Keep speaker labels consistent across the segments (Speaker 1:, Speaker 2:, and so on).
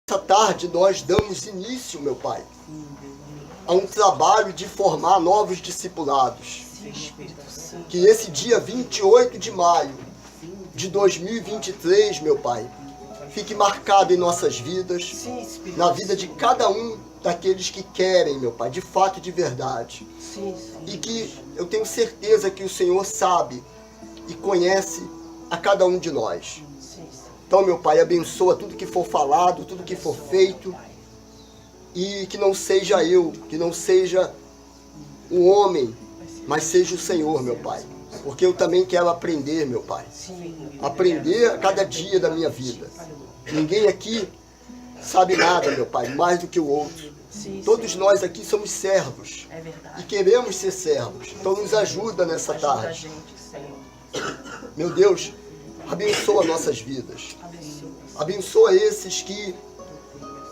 Speaker 1: Essa tarde nós damos início, meu Pai, a um trabalho de formar novos discipulados. Que esse dia 28 de maio de 2023, meu Pai, fique marcado em nossas vidas, na vida de cada um daqueles que querem, meu Pai, de fato e de verdade. E que eu tenho certeza que o Senhor sabe e conhece a cada um de nós. Então, meu Pai, abençoa tudo que for falado, tudo que for feito, e que não seja eu, que não seja o homem, mas seja o Senhor, meu Pai. Porque eu também quero aprender, meu Pai. Aprender a cada dia da minha vida. Ninguém aqui sabe nada, meu Pai, mais do que o outro. Todos nós aqui somos servos. E queremos ser servos. Então nos ajuda nessa tarde. Meu Deus, abençoa nossas vidas. Abençoa esses que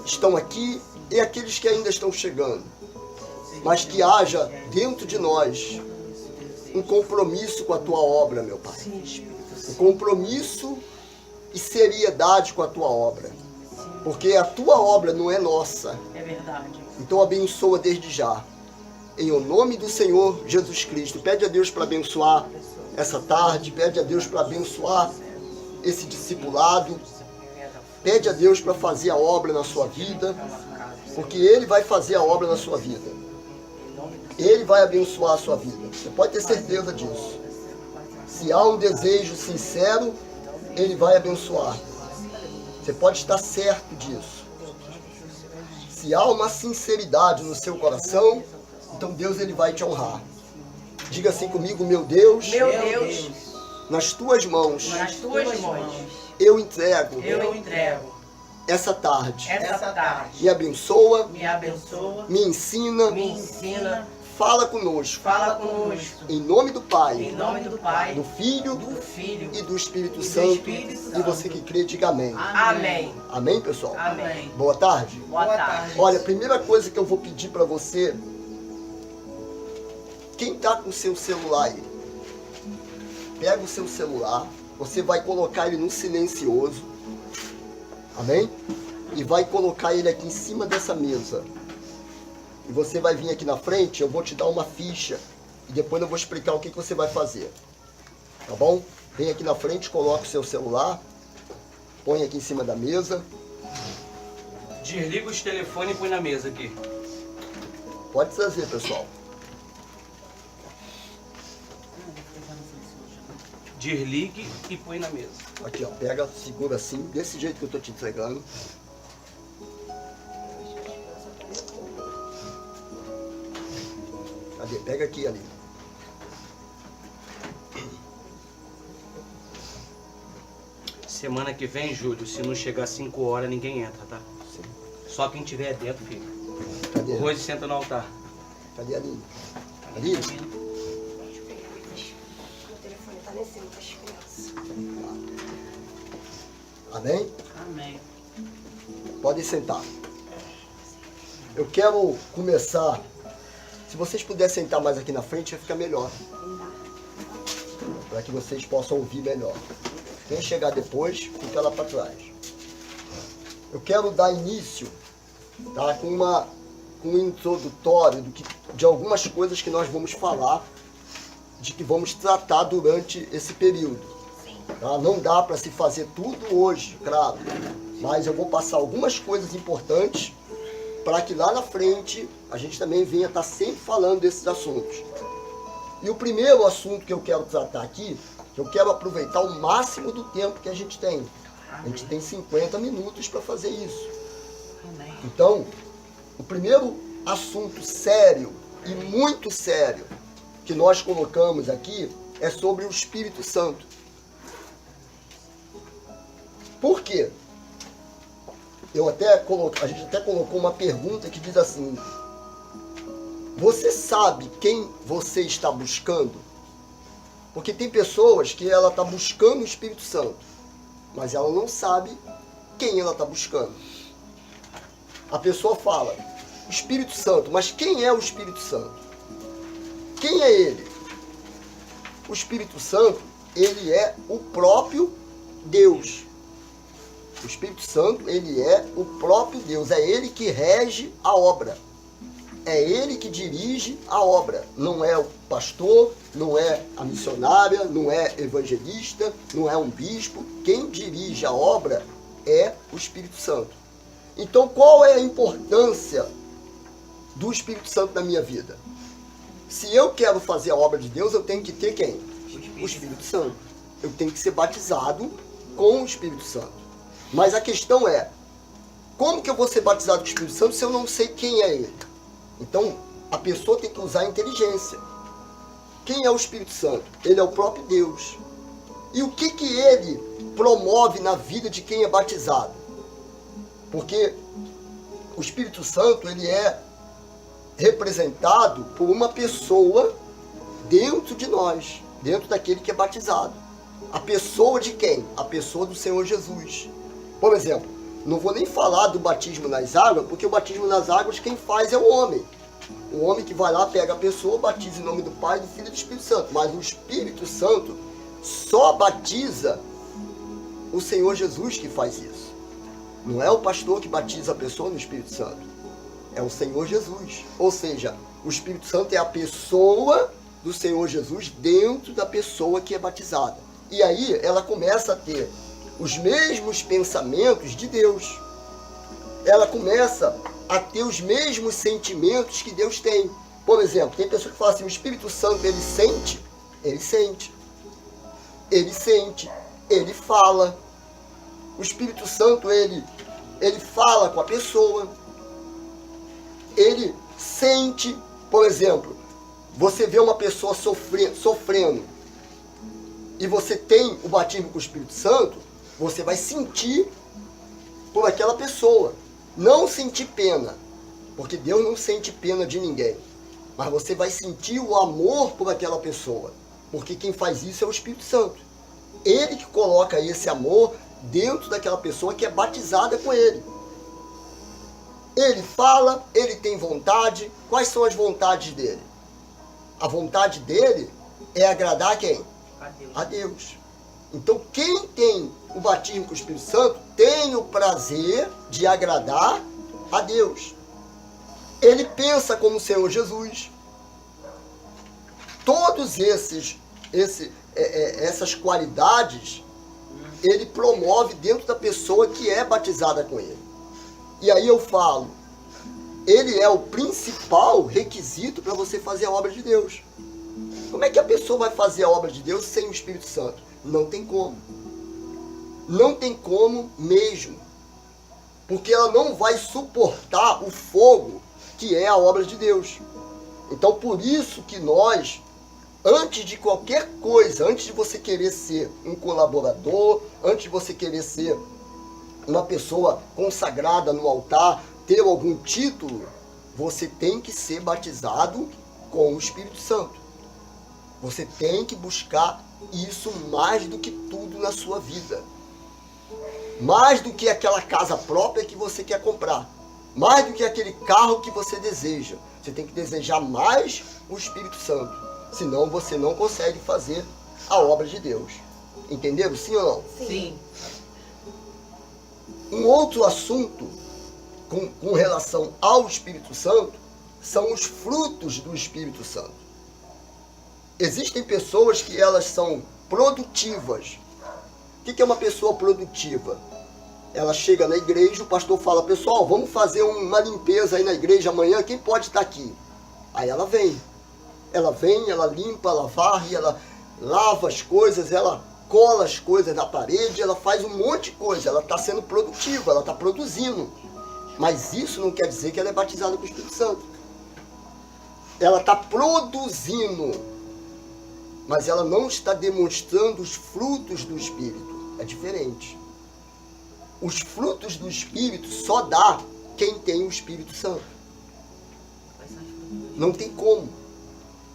Speaker 1: estão aqui e aqueles que ainda estão chegando. Mas que haja dentro de nós um compromisso com a Tua obra, meu Pai. Um compromisso e seriedade com a Tua obra. Porque a Tua obra não é nossa.
Speaker 2: É verdade.
Speaker 1: Então abençoa desde já. Em o nome do Senhor Jesus Cristo. Pede a Deus para abençoar essa tarde. Pede a Deus para abençoar esse discipulado. Pede a Deus para fazer a obra na sua vida. Porque Ele vai fazer a obra na sua vida. Ele vai abençoar a sua vida. Você pode ter certeza disso. Se há um desejo sincero, Ele vai abençoar. Você pode estar certo disso. Se há uma sinceridade no seu coração, então Deus ele vai te honrar. Diga assim comigo, meu Deus, nas tuas mãos, eu entrego essa tarde. Me abençoa, me ensina, fala conosco. Em nome do Pai, do Filho e do Espírito Santo. E você que crê, diga amém.
Speaker 2: Amém.
Speaker 1: Amém, pessoal?
Speaker 2: Amém.
Speaker 1: Boa tarde.
Speaker 2: Boa tarde.
Speaker 1: Olha, a primeira coisa que eu vou pedir para você, quem está com o seu celular aí, pega o seu celular, você vai colocar ele no silencioso, amém? E vai colocar ele aqui em cima dessa mesa. E você vai vir aqui na frente, eu vou te dar uma ficha. E depois eu vou explicar o que você vai fazer. Tá bom? Vem aqui na frente, coloca o seu celular. Põe aqui em cima da mesa.
Speaker 3: Desliga os telefones e põe na mesa aqui.
Speaker 1: Pode trazer, pessoal.
Speaker 3: Desligue e põe na mesa.
Speaker 1: Aqui, ó. Pega, segura assim, desse jeito que eu tô te entregando. Cadê? Pega aqui ali.
Speaker 3: Semana que vem, Júlio, se não chegar às 5 horas, ninguém entra, tá?
Speaker 1: Sim.
Speaker 3: Só quem tiver dentro fica.
Speaker 1: Cadê?
Speaker 3: O Rose senta no altar.
Speaker 1: Cadê a Aline? Aline?
Speaker 4: O telefone tá nesse cima com as crianças.
Speaker 1: Amém?
Speaker 2: Amém.
Speaker 1: Podem sentar. Eu quero começar. Se vocês puderem sentar mais aqui na frente, vai ficar melhor. Para que vocês possam ouvir melhor. Quem chegar depois, fica lá para trás. Eu quero dar início, tá, com um introdutório de algumas coisas que nós vamos falar, de que vamos tratar durante esse período. Tá? Não dá para se fazer tudo hoje, claro. Mas eu vou passar algumas coisas importantes para que lá na frente a gente também venha estar sempre falando desses assuntos. E o primeiro assunto que eu quero tratar aqui, que eu quero aproveitar o máximo do tempo que a gente tem. A gente tem 50 minutos para fazer isso. Então, o primeiro assunto sério e muito sério que nós colocamos aqui é sobre o Espírito Santo. Por quê? A gente até colocou uma pergunta que diz assim: você sabe quem você está buscando? Porque tem pessoas que ela está buscando o Espírito Santo, mas ela não sabe quem ela está buscando. A pessoa fala, o Espírito Santo, mas quem é o Espírito Santo? Quem é ele? O Espírito Santo, ele é o próprio Deus. O Espírito Santo, ele é o próprio Deus. É ele que rege a obra. É ele que dirige a obra. Não é o pastor, não é a missionária, não é evangelista, não é um bispo. Quem dirige a obra é o Espírito Santo. Então, qual é a importância do Espírito Santo na minha vida? Se eu quero fazer a obra de Deus, eu tenho que ter quem? O Espírito Santo. Eu tenho que ser batizado com o Espírito Santo. Mas a questão é, como que eu vou ser batizado com o Espírito Santo se eu não sei quem é ele? Então, a pessoa tem que usar a inteligência. Quem é o Espírito Santo? Ele é o próprio Deus. E o que ele promove na vida de quem é batizado? Porque o Espírito Santo, ele é representado por uma pessoa dentro de nós, dentro daquele que é batizado. A pessoa de quem? A pessoa do Senhor Jesus. Por exemplo, não vou nem falar do batismo nas águas, porque o batismo nas águas quem faz é o homem. O homem que vai lá, pega a pessoa, batiza em nome do Pai, do Filho e do Espírito Santo. Mas o Espírito Santo só batiza o Senhor Jesus que faz isso. Não é o pastor que batiza a pessoa no Espírito Santo. É o Senhor Jesus. Ou seja, o Espírito Santo é a pessoa do Senhor Jesus dentro da pessoa que é batizada. E aí ela começa a ter os mesmos pensamentos de Deus. Ela começa a ter os mesmos sentimentos que Deus tem. Por exemplo, tem pessoa que fala assim, o Espírito Santo, ele sente? Ele sente. Ele sente. Ele fala. O Espírito Santo, ele fala com a pessoa. Ele sente. Por exemplo, você vê uma pessoa sofrendo e você tem o batismo com o Espírito Santo, você vai sentir por aquela pessoa. Não sentir pena, porque Deus não sente pena de ninguém. Mas você vai sentir o amor por aquela pessoa, porque quem faz isso é o Espírito Santo. Ele que coloca esse amor dentro daquela pessoa que é batizada com ele. Ele fala, ele tem vontade. Quais são as vontades dele? A vontade dele é agradar quem? A Deus. Então, quem tem o batismo com o Espírito Santo tem o prazer de agradar a Deus. Ele pensa como o Senhor Jesus. Todos essas qualidades, ele promove dentro da pessoa que é batizada com ele. E aí eu falo, ele é o principal requisito para você fazer a obra de Deus. Como é que a pessoa vai fazer a obra de Deus sem o Espírito Santo? Não tem como. Não tem como mesmo. Porque ela não vai suportar o fogo que é a obra de Deus. Então, por isso que nós, antes de qualquer coisa, antes de você querer ser um colaborador, antes de você querer ser uma pessoa consagrada no altar, ter algum título, você tem que ser batizado com o Espírito Santo. Você tem que buscar isso mais do que tudo na sua vida. Mais do que aquela casa própria que você quer comprar. Mais do que aquele carro que você deseja. Você tem que desejar mais o Espírito Santo. Senão você não consegue fazer a obra de Deus. Entenderam? Sim ou não?
Speaker 2: Sim.
Speaker 1: Um outro assunto com relação ao Espírito Santo são os frutos do Espírito Santo. Existem pessoas que elas são produtivas. O que é uma pessoa produtiva? Ela chega na igreja, o pastor fala, pessoal, vamos fazer uma limpeza aí na igreja amanhã, quem pode estar aqui? Aí ela vem. Ela vem, ela limpa, ela varre, ela lava as coisas, ela cola as coisas na parede, ela faz um monte de coisa, ela está sendo produtiva, ela está produzindo. Mas isso não quer dizer que ela é batizada com o Espírito Santo. Ela está produzindo, mas ela não está demonstrando os frutos do Espírito. É diferente. Os frutos do Espírito só dá quem tem o Espírito Santo. Não tem como.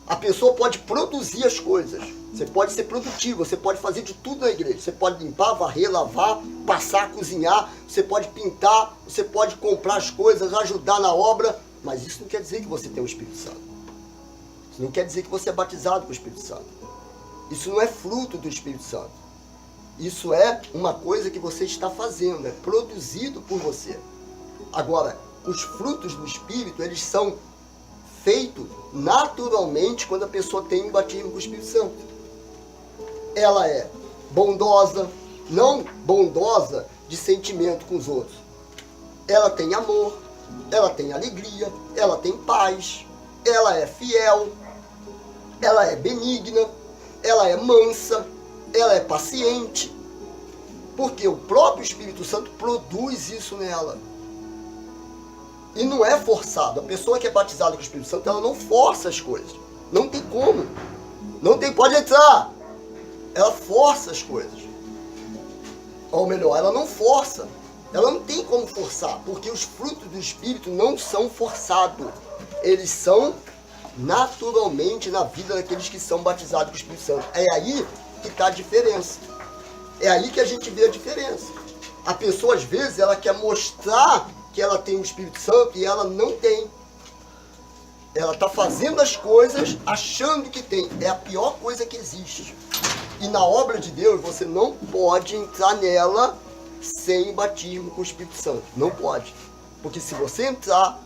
Speaker 1: A pessoa pode produzir as coisas. Você pode ser produtivo, você pode fazer de tudo na igreja. Você pode limpar, varrer, lavar, passar, cozinhar. Você pode pintar, você pode comprar as coisas, ajudar na obra. Mas isso não quer dizer que você tem o Espírito Santo. Isso não quer dizer que você é batizado com o Espírito Santo. Isso não é fruto do Espírito Santo. Isso é uma coisa que você está fazendo, é produzido por você. Agora, os frutos do Espírito, eles são feitos naturalmente quando a pessoa tem um batismo com o Espírito Santo. Ela é bondosa, não bondosa de sentimento com os outros. Ela tem amor, ela tem alegria, ela tem paz, ela é fiel, ela é benigna, ela é mansa, ela é paciente. Porque o próprio Espírito Santo produz isso nela. E não é forçado. A pessoa que é batizada com o Espírito Santo, ela não força as coisas. Não tem como. Não tem, pode entrar. Ela força as coisas. Ou melhor, ela não força. Ela não tem como forçar, porque os frutos do Espírito não são forçados. Eles são naturalmente na vida daqueles que são batizados com o Espírito Santo. É aí que está a diferença. É aí que a gente vê a diferença. A pessoa, às vezes, ela quer mostrar que ela tem o Espírito Santo e ela não tem. Ela está fazendo as coisas achando que tem. É a pior coisa que existe. E na obra de Deus, você não pode entrar nela sem batismo com o Espírito Santo. Não pode. Porque se você entrar,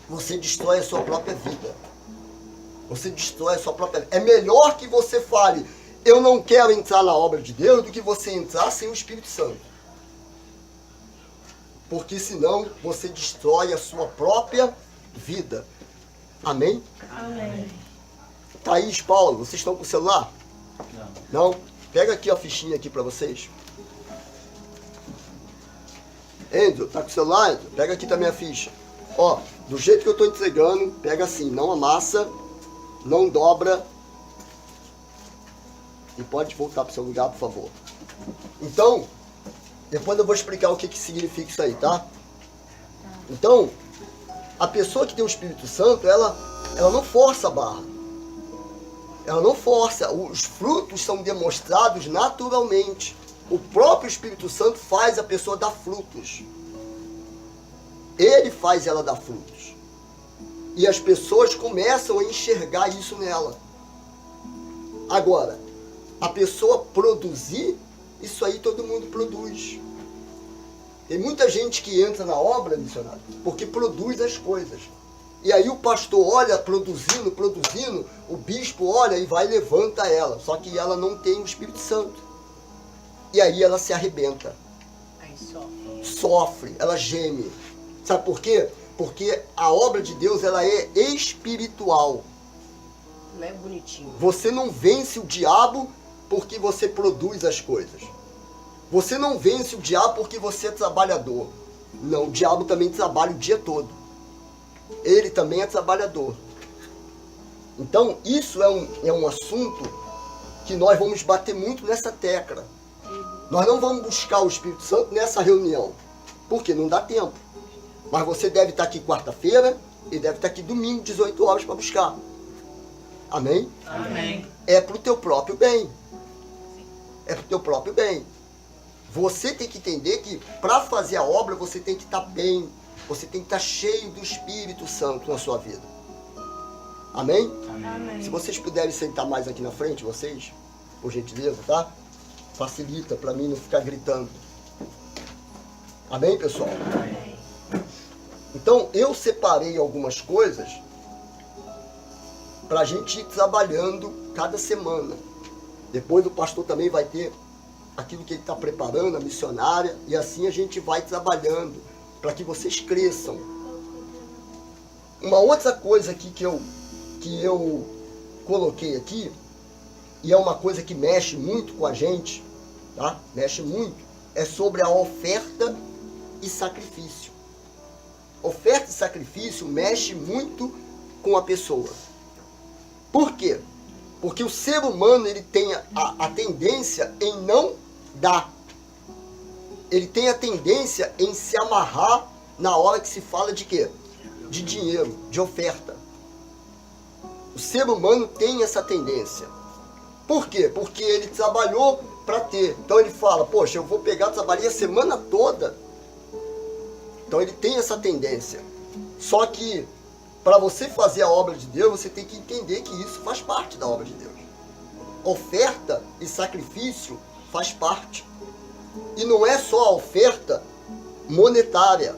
Speaker 1: você destrói a sua própria vida. Você destrói a sua própria vida. É melhor que você fale, eu não quero entrar na obra de Deus, do que você entrar sem o Espírito Santo. Porque senão você destrói a sua própria vida. Amém?
Speaker 2: Amém.
Speaker 1: Thaís, Paulo, vocês estão com o celular? Não? Pega aqui a fichinha aqui para vocês. Andrew, tá com o celular, Andrew? Pega aqui também a ficha. Ó, do jeito que eu estou entregando, pega assim, não amassa, não dobra. E pode voltar para o seu lugar, por favor. Então, depois eu vou explicar o que significa isso aí, tá? Então, a pessoa que tem o Espírito Santo, ela não força a barra. Ela não força. Os frutos são demonstrados naturalmente. O próprio Espírito Santo faz a pessoa dar frutos. Ele faz ela dar frutos. E as pessoas começam a enxergar isso nela. Agora, a pessoa produzir, isso aí todo mundo produz. Tem muita gente que entra na obra, missionário, porque produz as coisas. E aí o pastor olha produzindo, o bispo olha e vai e levanta ela. Só que ela não tem o Espírito Santo. E aí ela se arrebenta.
Speaker 2: Aí sofre.
Speaker 1: Sofre, ela geme. Sabe por quê? Porque a obra de Deus, ela é espiritual.
Speaker 2: Não é bonitinho.
Speaker 1: Você não vence o diabo porque você produz as coisas. Você não vence o diabo porque você é trabalhador. Não, o diabo também trabalha o dia todo. Ele também é trabalhador. Então, isso é um assunto que nós vamos bater muito nessa tecla. Nós não vamos buscar o Espírito Santo nessa reunião, porque não dá tempo. Mas você deve estar aqui quarta-feira e deve estar aqui domingo, 18 horas, para buscar. Amém?
Speaker 2: Amém.
Speaker 1: É para o teu próprio bem. É para o teu próprio bem. Você tem que entender que para fazer a obra você tem que estar bem. Você tem que estar cheio do Espírito Santo na sua vida. Amém?
Speaker 2: Amém.
Speaker 1: Se vocês puderem sentar mais aqui na frente, vocês, por gentileza, tá? Facilita para mim não ficar gritando. Amém, pessoal?
Speaker 2: Amém.
Speaker 1: Então, eu separei algumas coisas para a gente ir trabalhando cada semana. Depois o pastor também vai ter aquilo que ele está preparando, a missionária, e assim a gente vai trabalhando para que vocês cresçam. Uma outra coisa aqui que eu coloquei aqui, e é uma coisa que mexe muito com a gente, tá? Mexe muito, é sobre a oferta e sacrifício. Oferta e sacrifício mexe muito com a pessoa. Por quê? Porque o ser humano ele tem a tendência em não dar. Ele tem a tendência em se amarrar na hora que se fala de quê? De dinheiro, de oferta. O ser humano tem essa tendência. Por quê? Porque ele trabalhou para ter. Então ele fala, poxa, eu vou pegar, trabalhei a semana toda. Então ele tem essa tendência. Só que para você fazer a obra de Deus, você tem que entender que isso faz parte da obra de Deus. Oferta e sacrifício faz parte. E não é só a oferta monetária,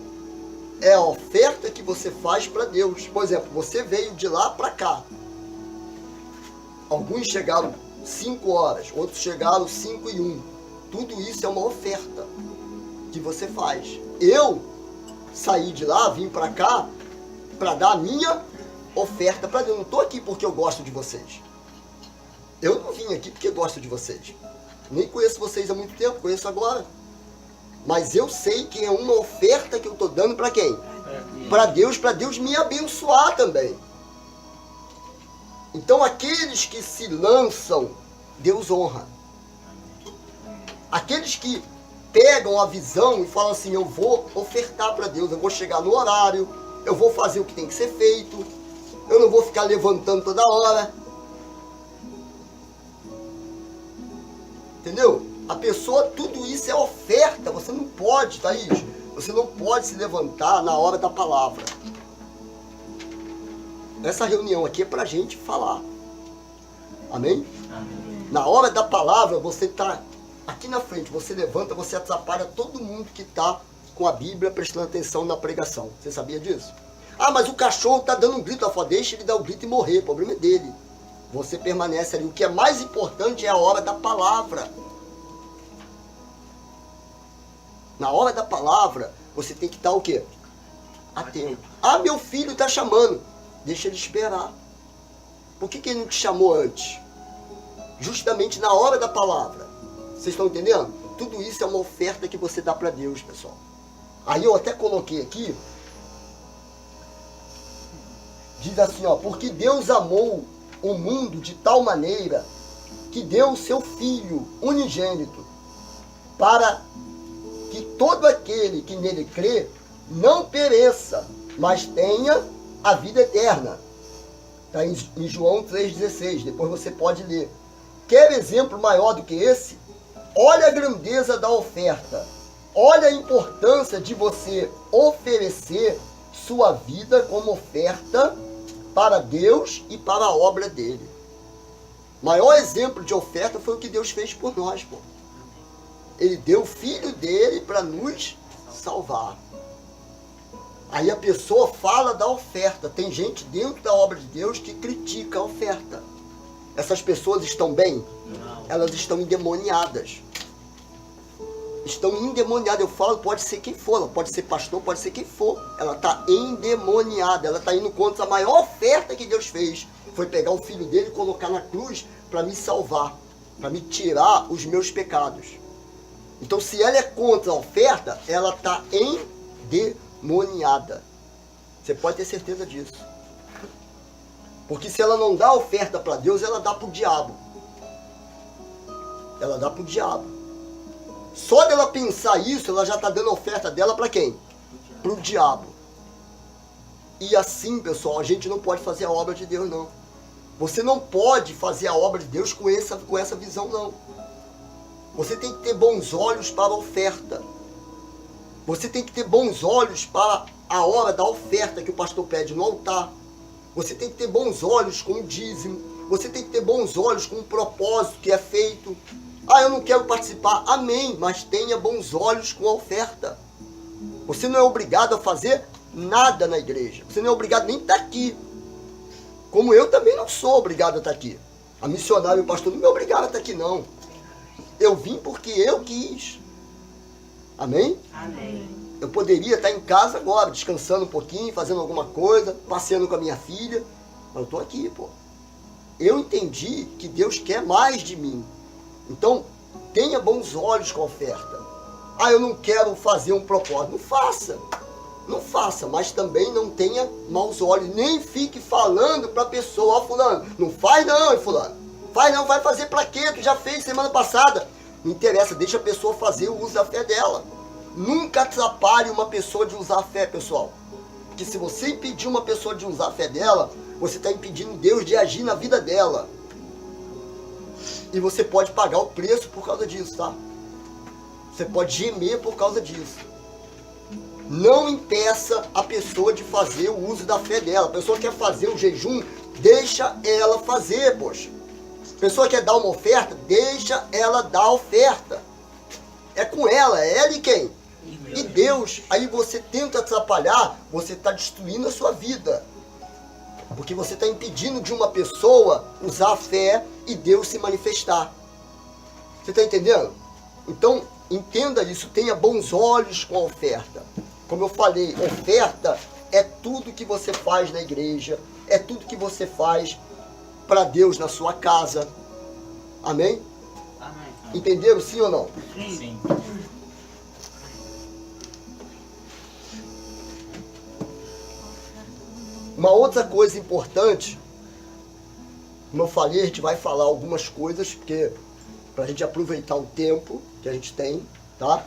Speaker 1: é a oferta que você faz para Deus. Por exemplo, você veio de lá para cá. Alguns chegaram 5 horas, outros chegaram 5 e 1. Tudo isso é uma oferta que você faz. Eu saí de lá, vim para cá para dar a minha oferta para Deus. Eu não estou aqui porque eu gosto de vocês. Eu não vim aqui porque gosto de vocês. Nem conheço vocês há muito tempo, conheço agora. Mas eu sei que é uma oferta que eu estou dando para quem? Para Deus me abençoar também. Então aqueles que se lançam, Deus honra. Aqueles que pegam a visão e falam assim, eu vou ofertar para Deus, eu vou chegar no horário, eu vou fazer o que tem que ser feito, eu não vou ficar levantando toda hora. Entendeu? A pessoa, tudo isso é oferta. Você não pode, Thaís, você não pode se levantar na hora da palavra. Essa reunião aqui é pra gente falar. Amém? Amém. Na hora da palavra, você tá aqui na frente, você levanta, você atrapalha todo mundo que tá com a Bíblia prestando atenção na pregação. Você sabia disso? Ah, mas o cachorro tá dando um grito. Deixa ele dar o grito e morrer, o problema é dele. Você permanece ali. O que é mais importante é a hora da palavra. Na hora da palavra, você tem que estar o quê? Atento. Ah, meu filho está chamando. Deixa ele esperar. Por que ele não te chamou antes? Justamente na hora da palavra. Vocês estão entendendo? Tudo isso é uma oferta que você dá para Deus, pessoal. Aí eu até coloquei aqui. Diz assim, ó. Porque Deus amou o mundo de tal maneira que deu o seu Filho unigênito para que todo aquele que nele crê não pereça, mas tenha a vida eterna. Está em João 3,16, depois você pode ler. Quer exemplo maior do que esse? Olha a grandeza da oferta. Olha a importância de você oferecer sua vida como oferta para Deus e para a obra dele. Maior exemplo de oferta foi o que Deus fez por nós, pô. Ele deu o Filho dele para nos salvar. Aí a pessoa fala da oferta. Tem gente dentro da obra de Deus que critica a oferta. Essas pessoas estão bem? Não. Elas estão endemoniadas. Estão endemoniadas. Eu falo, pode ser quem for. Pode ser pastor, pode ser quem for. Ela está endemoniada. Ela está indo contra a maior oferta que Deus fez. Foi pegar o Filho dele e colocar na cruz para me salvar. Para me tirar os meus pecados. Então, se ela é contra a oferta, ela está endemoniada. Você pode ter certeza disso. Porque se ela não dá oferta para Deus, ela dá para o diabo. Ela dá para o diabo. Só dela pensar isso, ela já está dando a oferta dela para quem? Para o diabo. E assim, pessoal, a gente não pode fazer a obra de Deus, não. Você não pode fazer a obra de Deus com essa visão, não. Você tem que ter bons olhos para a oferta. Você tem que ter bons olhos para a hora da oferta que o pastor pede no altar. Você tem que ter bons olhos com o dízimo. Você tem que ter bons olhos com o propósito que é feito. Ah, eu não quero participar. Amém, mas tenha bons olhos com a oferta. Você não é obrigado a fazer nada na igreja. Você não é obrigado nem a estar aqui. Como eu também não sou obrigado a estar aqui. A missionária e o pastor não me obrigaram a estar aqui, não. Eu vim porque eu quis. Amém?
Speaker 2: Amém.
Speaker 1: Eu poderia estar em casa agora, descansando um pouquinho, fazendo alguma coisa, passeando com a minha filha. Mas eu estou aqui, pô. Eu entendi que Deus quer mais de mim. Então, tenha bons olhos com a oferta. Ah, eu não quero fazer um propósito. Não faça. Não faça, mas também não tenha maus olhos. Nem fique falando para a pessoa, ó fulano, não faz não, hein, fulano. Faz não, vai fazer para quê? Tu já fez semana passada. Não interessa, deixa a pessoa fazer o uso da fé dela. Nunca atrapalhe uma pessoa de usar a fé, pessoal. Porque se você impedir uma pessoa de usar a fé dela, você está impedindo Deus de agir na vida dela. E você pode pagar o preço por causa disso, tá? Você pode gemer por causa disso. Não impeça a pessoa de fazer o uso da fé dela. A pessoa quer fazer o jejum, deixa ela fazer, poxa. Pessoa quer dar uma oferta, deixa ela dar a oferta. É com ela, é ela e quem? E Deus. Aí você tenta atrapalhar, você está destruindo a sua vida. Porque você está impedindo de uma pessoa usar a fé e Deus se manifestar. Você está entendendo? Então, entenda isso, tenha bons olhos com a oferta. Como eu falei, oferta é tudo que você faz na igreja, é tudo que você faz para Deus na sua casa. Amém?
Speaker 5: Amém.
Speaker 1: Entenderam sim ou não?
Speaker 5: Sim.
Speaker 1: Uma outra coisa importante, como eu falei, a gente vai falar algumas coisas, porque para a gente aproveitar o tempo que a gente tem, tá?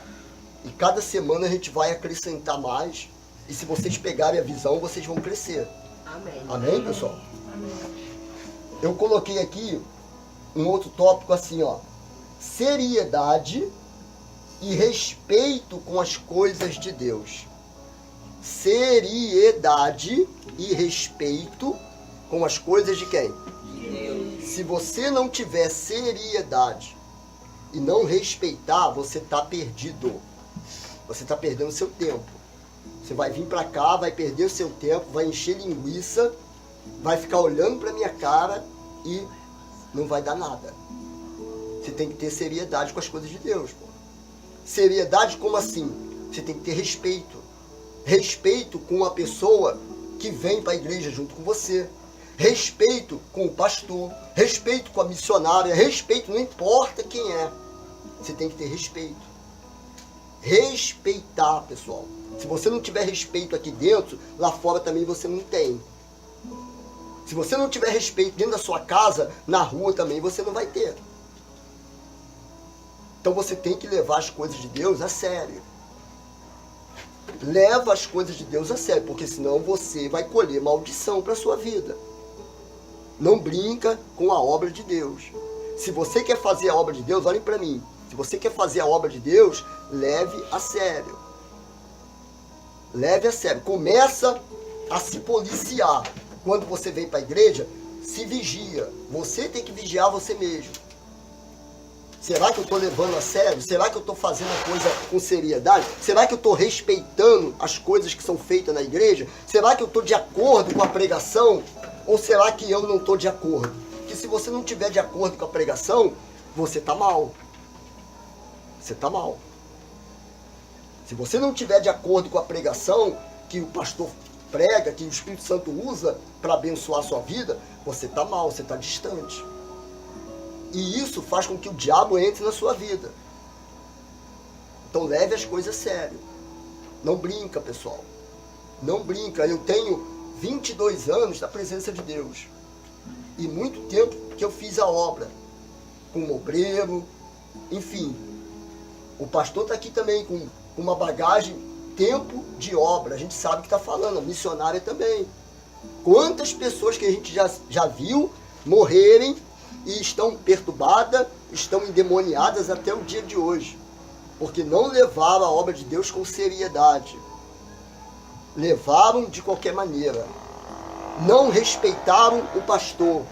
Speaker 1: E cada semana a gente vai acrescentar mais. E se vocês pegarem a visão, vocês vão crescer.
Speaker 2: Amém.
Speaker 1: Amém, pessoal? Eu coloquei aqui um outro tópico assim, ó. Seriedade e respeito com as coisas de Deus. Seriedade e respeito com as coisas de quem?
Speaker 5: De Deus.
Speaker 1: Se você não tiver seriedade e não respeitar, você está perdido. Você está perdendo seu tempo. Você vai vir para cá, vai perder o seu tempo, vai encher linguiça, vai ficar olhando para minha cara e não vai dar nada. Você tem que ter seriedade com as coisas de Deus. Pô. Seriedade como assim? Você tem que ter respeito. Respeito com a pessoa que vem para a igreja junto com você. Respeito com o pastor. Respeito com a missionária. Respeito, não importa quem é. Você tem que ter respeito. Respeitar, pessoal. Se você não tiver respeito aqui dentro, lá fora também você não tem. Se você não tiver respeito dentro da sua casa, na rua também você não vai ter. Então você tem que levar as coisas de Deus a sério. Leva as coisas de Deus a sério, porque senão você vai colher maldição para a sua vida. Não brinca com a obra de Deus. Se você quer fazer a obra de Deus, olhem para mim. Se você quer fazer a obra de Deus, leve a sério. Leve a sério. Começa a se policiar. Quando você vem para a igreja, se vigia. Você tem que vigiar você mesmo. Será que eu estou levando a sério? Será que eu estou fazendo a coisa com seriedade? Será que eu estou respeitando as coisas que são feitas na igreja? Será que eu estou de acordo com a pregação? Ou será que eu não estou de acordo? Porque se você não estiver de acordo com a pregação, você está mal. Você está mal. Se você não estiver de acordo com a pregação que o pastor prega, que o Espírito Santo usa para abençoar a sua vida, você está mal, você está distante. E isso faz com que o diabo entre na sua vida. Então leve as coisas a sério. Não brinca, pessoal. Não brinca. Eu tenho 22 anos da presença de Deus. E muito tempo que eu fiz a obra. Com obreiro, enfim. O pastor está aqui também com uma bagagem, tempo de obra. A gente sabe o que está falando. A missionária também. Quantas pessoas que a gente já viu morrerem e estão perturbadas, estão endemoniadas até o dia de hoje. Porque não levaram a obra de Deus com seriedade. Levaram de qualquer maneira. Não respeitaram o pastor.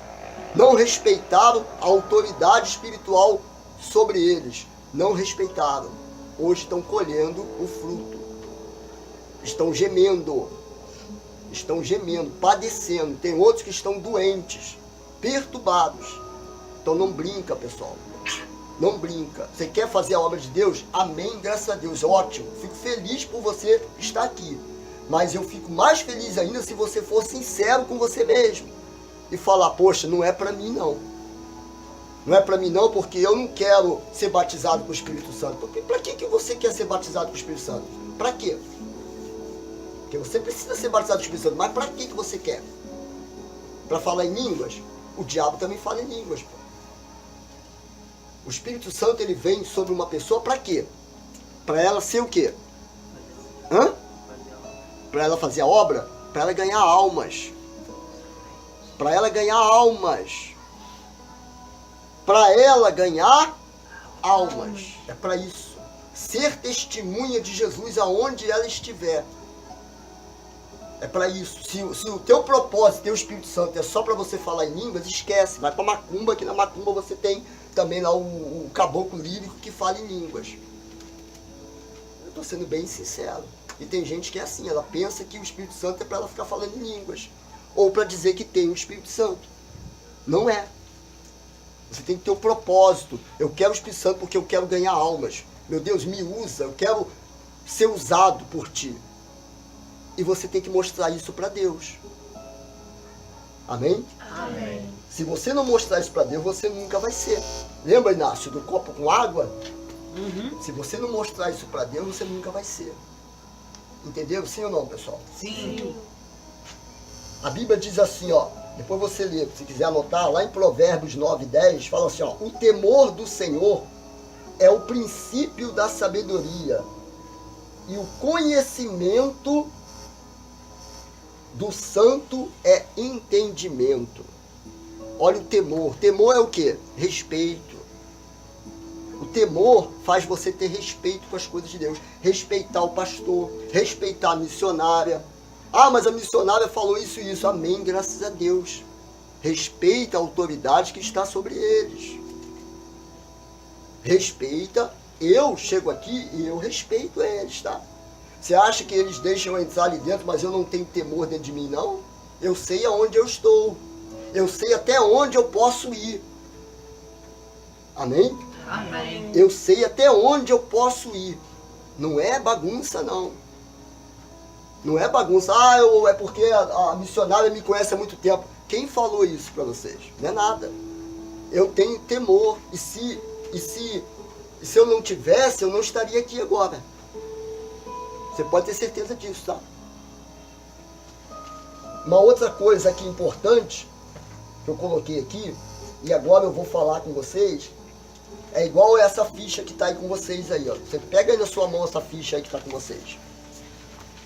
Speaker 1: Não respeitaram a autoridade espiritual sobre eles. Não respeitaram. Hoje estão colhendo o fruto. Estão gemendo. Estão gemendo, padecendo. Tem outros que estão doentes, perturbados. Então não brinca, pessoal. Não brinca. Você quer fazer a obra de Deus? Amém, graças a Deus. Ótimo. Fico feliz por você estar aqui. Mas eu fico mais feliz ainda se você for sincero com você mesmo. E falar, poxa, não é para mim não. Não é para mim não, porque eu não quero ser batizado com o Espírito Santo. Para que você quer ser batizado com o Espírito Santo? Para quê? Porque você precisa ser batizado com o Espírito Santo. Mas para que você quer? Para falar em línguas? O diabo também fala em línguas, pô. O Espírito Santo, ele vem sobre uma pessoa para quê? Para ela ser o quê? Para ela fazer a obra? Para ela ganhar almas. Para ela ganhar almas. Para ela ganhar almas. É para isso. Ser testemunha de Jesus aonde ela estiver. É para isso. Se o teu propósito, teu Espírito Santo é só para você falar em línguas, esquece. Vai para macumba, que na macumba você tem também lá o caboclo lírico que fala em línguas. Eu estou sendo bem sincero. E tem gente que é assim, ela pensa que o Espírito Santo é para ela ficar falando em línguas. Ou para dizer que tem o Espírito Santo. Não é. Você tem que ter um propósito. Eu quero o Espírito Santo porque eu quero ganhar almas. Meu Deus, me usa, eu quero ser usado por ti. E você tem que mostrar isso para Deus. Amém?
Speaker 2: Amém.
Speaker 1: Se você não mostrar isso para Deus, você nunca vai ser. Lembra, Inácio, do copo com água? Se você não mostrar isso para Deus, você nunca vai ser. Entenderam? Sim ou não, pessoal?
Speaker 5: Sim.
Speaker 1: A Bíblia diz assim, ó. Depois você lê, se quiser anotar, lá em Provérbios 9:10, fala assim, ó. O temor do Senhor é o princípio da sabedoria. E o conhecimento do santo é entendimento. Olha o temor. Temor é o quê? Respeito. O temor faz você ter respeito com as coisas de Deus. Respeitar o pastor, respeitar a missionária. Ah, mas a missionária falou isso e isso. Amém, graças a Deus. Respeita a autoridade que está sobre eles. Respeita. Eu chego aqui e eu respeito eles, tá? Você acha que eles deixam eu entrar ali dentro, mas eu não tenho temor dentro de mim, não? Eu sei aonde eu estou. Eu sei até onde eu posso ir. Amém?
Speaker 5: Amém.
Speaker 1: Eu sei até onde eu posso ir. Não é bagunça, não. Não é bagunça. Ah, é porque a missionária me conhece há muito tempo. Quem falou isso para vocês? Não é nada. Eu tenho temor. E se eu não tivesse, eu não estaria aqui agora. Você pode ter certeza disso, tá? Uma outra coisa aqui importante, que eu coloquei aqui, e agora eu vou falar com vocês, é igual essa ficha que está aí com vocês aí, ó. Você pega aí na sua mão essa ficha aí que está com vocês.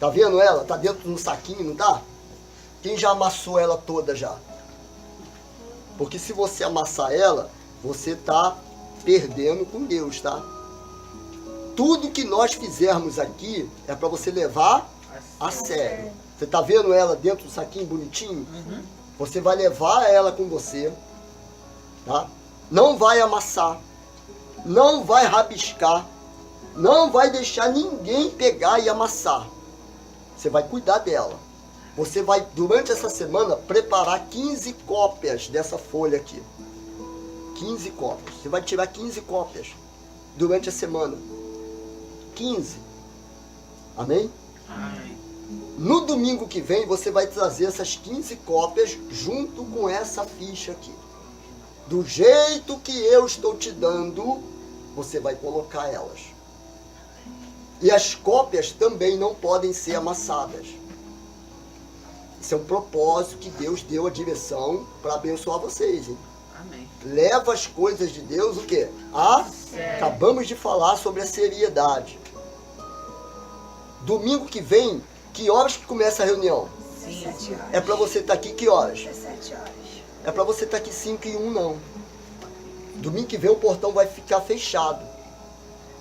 Speaker 1: Tá vendo ela? Tá dentro de um saquinho, não tá? Quem já amassou ela toda já? Porque se você amassar ela, você tá perdendo com Deus, tá? Tudo que nós fizermos aqui é para você levar a sério. Você tá vendo ela dentro do saquinho bonitinho? Você vai levar ela com você, tá? Não vai amassar, não vai rabiscar, não vai deixar ninguém pegar e amassar. Você vai cuidar dela. Você vai, durante essa semana, preparar 15 cópias dessa folha aqui. 15 cópias. Você vai tirar 15 cópias durante a semana. 15. Amém?
Speaker 5: Amém.
Speaker 1: No domingo que vem, você vai trazer essas 15 cópias junto com essa ficha aqui. Do jeito que eu estou te dando, você vai colocar elas. E as cópias também não podem ser amassadas. Isso é um propósito que Deus deu a direção para abençoar vocês, hein?
Speaker 5: Amém.
Speaker 1: Leva as coisas de Deus o quê? Acabamos de falar sobre a seriedade. Domingo que vem, que horas que começa a reunião?
Speaker 4: 17 horas.
Speaker 1: É para você estar aqui que horas?
Speaker 4: 17 horas.
Speaker 1: É para você estar aqui 5 e 1 não. Domingo que vem o portão vai ficar fechado.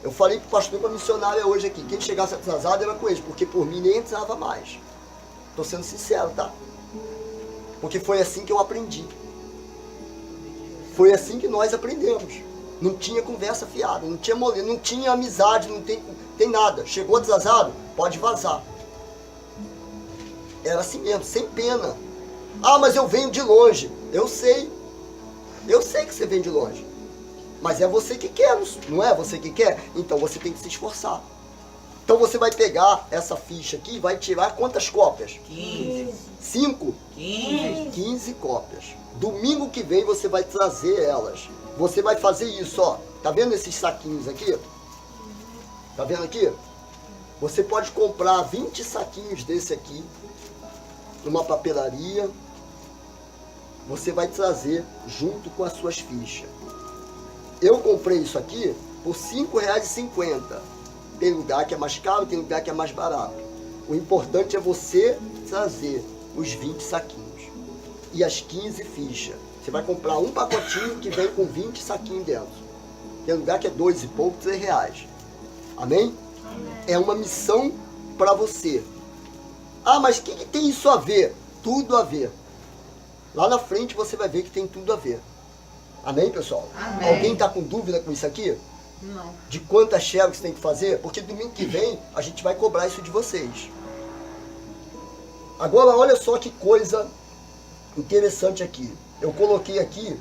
Speaker 1: Eu falei pro pastor e pra missionária hoje aqui, quem chegasse atrasado era com eles, porque por mim nem entrava mais. Tô sendo sincero, tá? Porque foi assim que eu aprendi. Foi assim que nós aprendemos. Não tinha conversa fiada, não tinha moleza, não tinha amizade, não tem nada. Chegou atrasado, pode vazar. Era assim mesmo, sem pena. Ah, mas eu venho de longe. Eu sei. Eu sei que você vem de longe. Mas é você que quer, não é você que quer? Então você tem que se esforçar. Então você vai pegar essa ficha aqui e vai tirar quantas cópias?
Speaker 5: 15.
Speaker 1: 5?
Speaker 5: 15.
Speaker 1: 15 cópias. Domingo que vem você vai trazer elas. Você vai fazer isso, ó. Tá vendo esses saquinhos aqui? Tá vendo aqui? Você pode comprar 20 saquinhos desse aqui numa papelaria. Você vai trazer junto com as suas fichas. Eu comprei isso aqui por R$ 5,50. Tem lugar que é mais caro, tem lugar que é mais barato. O importante é você trazer os 20 saquinhos e as 15 fichas. Você vai comprar um pacotinho que vem com 20 saquinhos dentro. Tem lugar que é R$2 e pouco, R$3. Amém?
Speaker 2: Amém.
Speaker 1: É uma missão para você. Ah, mas o que tem isso a ver? Tudo a ver. Lá na frente você vai ver que tem tudo a ver. Amém, pessoal?
Speaker 5: Amém.
Speaker 1: Alguém está com dúvida com isso aqui?
Speaker 5: Não.
Speaker 1: De quantas xerox tem que fazer? Porque domingo que vem a gente vai cobrar isso de vocês. Agora, olha só que coisa interessante aqui. Eu coloquei aqui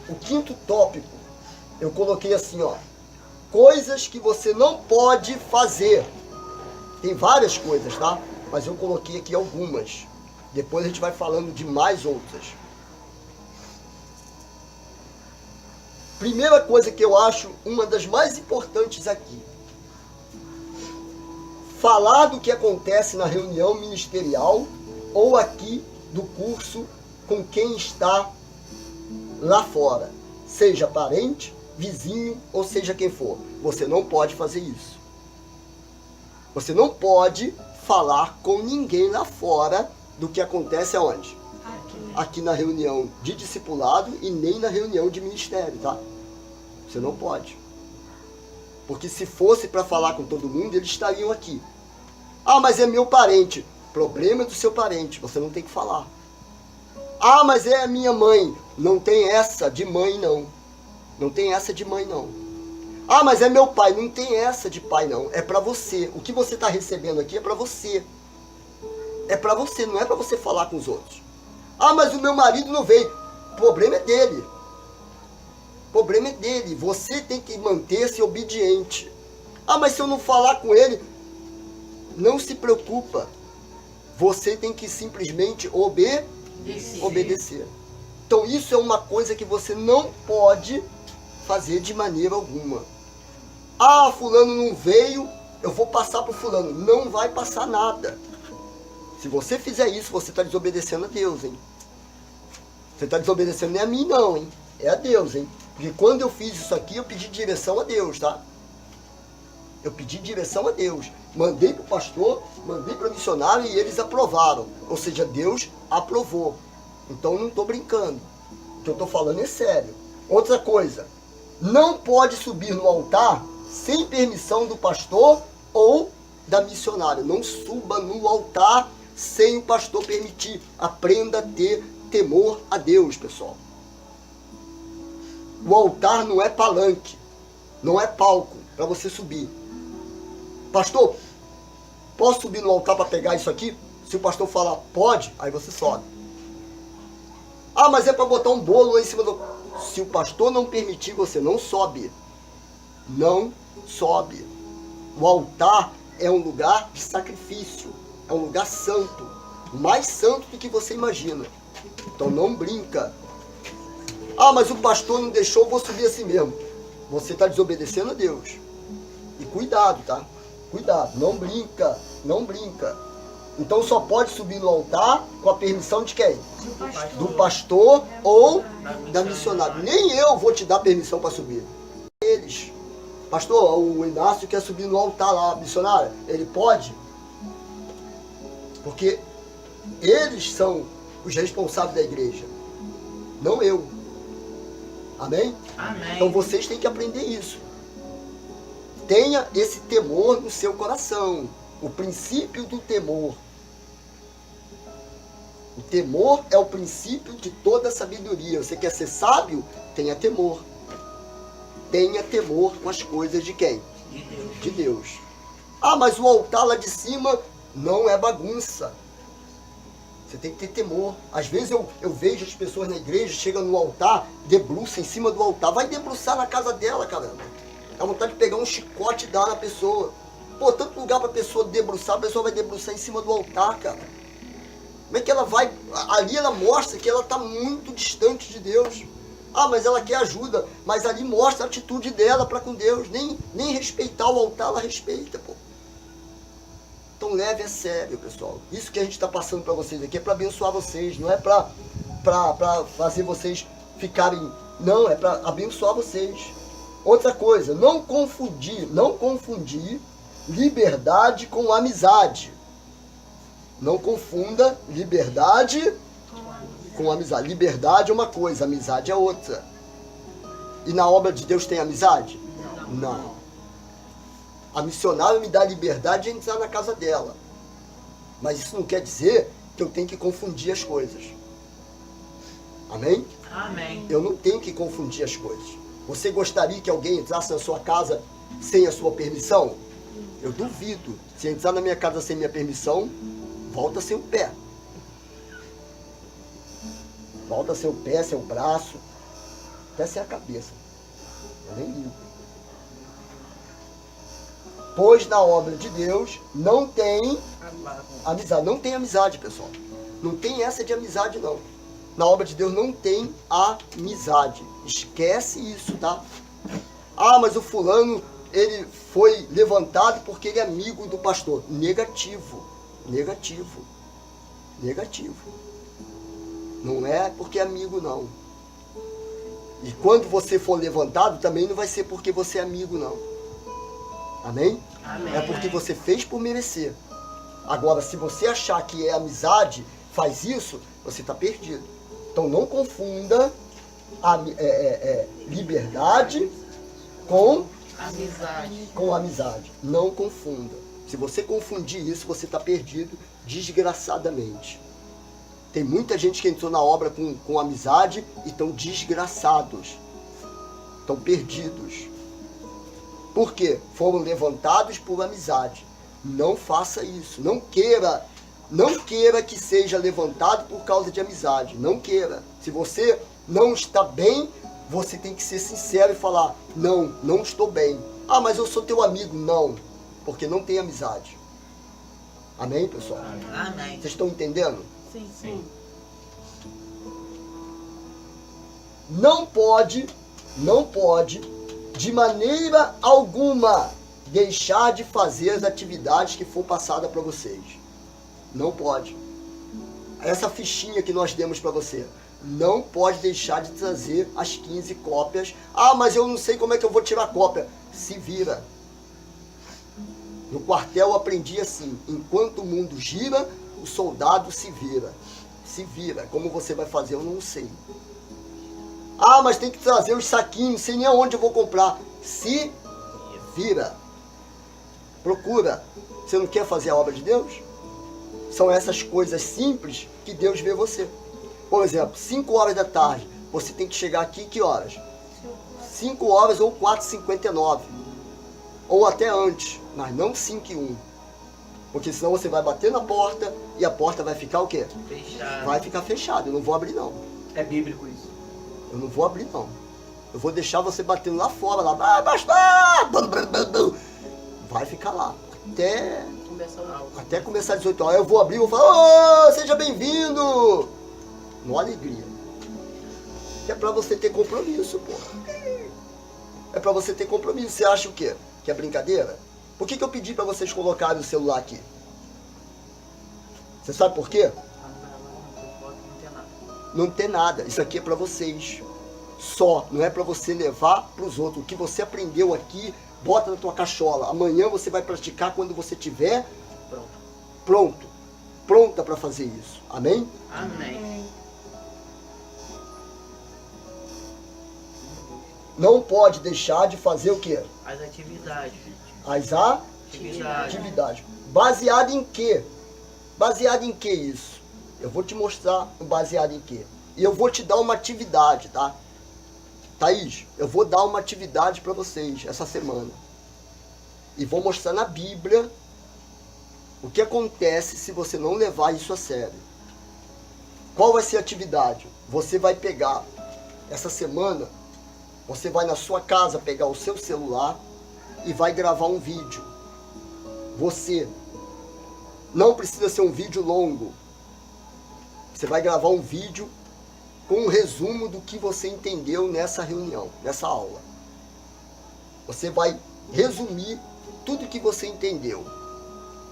Speaker 1: o 5º tópico. Eu coloquei assim, ó. Coisas que você não pode fazer. Tem várias coisas, tá? Mas eu coloquei aqui algumas. Depois a gente vai falando de mais outras. Primeira coisa que eu acho uma das mais importantes aqui. Falar do que acontece na reunião ministerial ou aqui do curso com quem está lá fora. Seja parente, vizinho ou seja quem for. Você não pode fazer isso. Você não pode falar com ninguém lá fora do que acontece aonde? Aqui na reunião de discipulado e nem na reunião de ministério, tá? Você não pode. Porque se fosse para falar com todo mundo, eles estariam aqui. Ah, mas é meu parente. Problema é do seu parente, você não tem que falar. Ah, mas é a minha mãe. Não tem essa de mãe, não. Não tem essa de mãe, não. Ah, mas é meu pai. Não tem essa de pai, não. É para você. O que você está recebendo aqui é para você. É para você, não é para você falar com os outros. Ah, mas o meu marido não veio. O problema é dele. O problema é dele. Você tem que manter-se obediente. Ah, mas se eu não falar com ele, não se preocupa. Você tem que simplesmente obedecer. Então isso é uma coisa que você não pode fazer de maneira alguma. Ah, fulano não veio, eu vou passar para o fulano. Não vai passar nada. Se você fizer isso, você está desobedecendo a Deus, hein? Você está desobedecendo nem a mim, não, hein? É a Deus, hein? Porque quando eu fiz isso aqui, eu pedi direção a Deus, tá? Eu pedi direção a Deus. Mandei para o pastor, mandei para o missionário e eles aprovaram. Ou seja, Deus aprovou. Então eu não estou brincando. O que eu estou falando é sério. Outra coisa, não pode subir no altar sem permissão do pastor ou da missionária. Não suba no altar sem o pastor permitir. Aprenda a ter temor a Deus, pessoal. O altar não é palanque, não é palco para você subir. Pastor, posso subir no altar para pegar isso aqui? Se o pastor falar, pode, aí você sobe. Ah, mas é para botar um bolo lá em cima do... Se o pastor não permitir, você não sobe. Não sobe. O altar é um lugar de sacrifício. É um lugar santo. Mais santo do que você imagina. Então não brinca. Ah, mas o pastor não deixou, eu vou subir assim mesmo. Você está desobedecendo a Deus. E cuidado, tá? Cuidado, não brinca, não brinca. Então só pode subir no altar com a permissão de quem? Do pastor ou da missionária. Nem eu vou te dar permissão para subir. Eles. Pastor, o Inácio quer subir no altar lá, missionária. Ele pode? Porque eles são os responsáveis da igreja. Não eu. Amém?
Speaker 5: Amém.
Speaker 1: Então vocês têm que aprender isso. Tenha esse temor no seu coração. O princípio do temor. O temor é o princípio de toda sabedoria. Você quer ser sábio? Tenha temor. Tenha temor com as coisas de quem? De Deus. Ah, mas o altar lá de cima não é bagunça. Você tem que ter temor. Às vezes eu vejo as pessoas na igreja, chegam no altar, debruçam em cima do altar. Vai debruçar na casa dela, caramba. Dá vontade de pegar um chicote e dar na pessoa. Pô, tanto lugar para a pessoa debruçar, a pessoa vai debruçar em cima do altar, cara. Como é que ela vai... Ali ela mostra que ela está muito distante de Deus. Ah, mas ela quer ajuda. Mas ali mostra a atitude dela para com Deus. Nem respeitar o altar ela respeita, pô. Então leve a sério, pessoal. Isso que a gente está passando para vocês aqui é para abençoar vocês. Não é para fazer vocês ficarem... Não, é para abençoar vocês. Outra coisa, não confundir liberdade com amizade. Não confunda liberdade com amizade. Liberdade é uma coisa, amizade é outra. E na obra de Deus tem amizade? Não. A missionária me dá a liberdade de entrar na casa dela. Mas isso não quer dizer que eu tenho que confundir as coisas. Amém?
Speaker 5: Amém.
Speaker 1: Eu não tenho que confundir as coisas. Você gostaria que alguém entrasse na sua casa sem a sua permissão? Eu duvido. Se entrar na minha casa sem minha permissão, volta sem o pé. Volta sem o pé, sem o braço, até sem a cabeça. Eu nem ligo. Pois na obra de Deus não tem amizade. Não tem amizade, pessoal. Não tem essa de amizade, não. Na obra de Deus não tem amizade. Esquece isso, tá? Ah, mas o fulano, ele foi levantado porque ele é amigo do pastor. Negativo. Negativo. Negativo. Não é porque é amigo, não. E quando você for levantado, também não vai ser porque você é amigo, não. Amém?
Speaker 5: Amém.
Speaker 1: É porque você fez por merecer. Agora, se você achar que é amizade, faz isso, você está perdido. Então não confunda a liberdade com amizade. Não confunda. Se você confundir isso, você está perdido desgraçadamente. Tem muita gente que entrou na obra com amizade e estão desgraçados. Estão perdidos. Por quê? Foram levantados por amizade. Não faça isso. Não queira que seja levantado por causa de amizade. Não queira. Se você não está bem, você tem que ser sincero e falar: não estou bem. Ah, mas eu sou teu amigo. Não, porque não tem amizade. Amém, pessoal?
Speaker 5: Amém.
Speaker 1: Vocês estão entendendo?
Speaker 2: Sim.
Speaker 3: Sim.
Speaker 1: Não pode, de maneira alguma, deixar de fazer as atividades que for passada para vocês. Não pode. Essa fichinha que nós demos para você, não pode deixar de trazer as 15 cópias. Ah, mas eu não sei como é que eu vou tirar cópia. Se vira. No quartel eu aprendi assim: enquanto o mundo gira, o soldado se vira. Se vira. Como você vai fazer, eu não sei. Ah, mas tem que trazer os saquinhos, não sei nem aonde eu vou comprar. Se vira. Procura. Você não quer fazer a obra de Deus? São essas coisas simples que Deus vê você. Por exemplo, 5 horas da tarde. Você tem que chegar aqui que horas? 5 horas ou 4h59. Ou até antes, mas não 5h01. Porque senão você vai bater na porta e a porta vai ficar o quê?
Speaker 5: Fechado.
Speaker 1: Vai ficar fechada. Eu não vou abrir, não.
Speaker 3: É bíblico isso.
Speaker 1: Eu não vou abrir, não. Eu vou deixar você batendo lá fora, lá. Ah, pastor! Vai ficar lá. Até começar às 18 horas. Eu vou abrir e vou falar: ô, seja bem-vindo! Uma alegria. Que é pra você ter compromisso, pô. É pra você ter compromisso. Você acha o quê? Que é brincadeira? Por que eu pedi pra vocês colocarem o celular aqui? Você sabe por quê? Não tem nada. Isso aqui é pra vocês. Só. Não é pra você levar pros outros. O que você aprendeu aqui, bota na tua cachola. Amanhã você vai praticar quando você tiver pronto. Pronta pra fazer isso. Amém?
Speaker 5: Amém.
Speaker 1: Não pode deixar de fazer o quê?
Speaker 5: As atividades.
Speaker 1: As
Speaker 5: Atividade.
Speaker 1: atividades. Baseado em quê? Baseado em que isso? Eu vou te mostrar baseado em quê. E eu vou te dar uma atividade, tá? Thaís, eu vou dar uma atividade para vocês essa semana. E vou mostrar na Bíblia o que acontece se você não levar isso a sério. Qual vai ser a atividade? Você vai pegar, essa semana, você vai na sua casa pegar o seu celular e vai gravar um vídeo. Você não precisa ser um vídeo longo. Você vai gravar um vídeo com um resumo do que você entendeu nessa reunião, nessa aula. Você vai resumir tudo que você entendeu.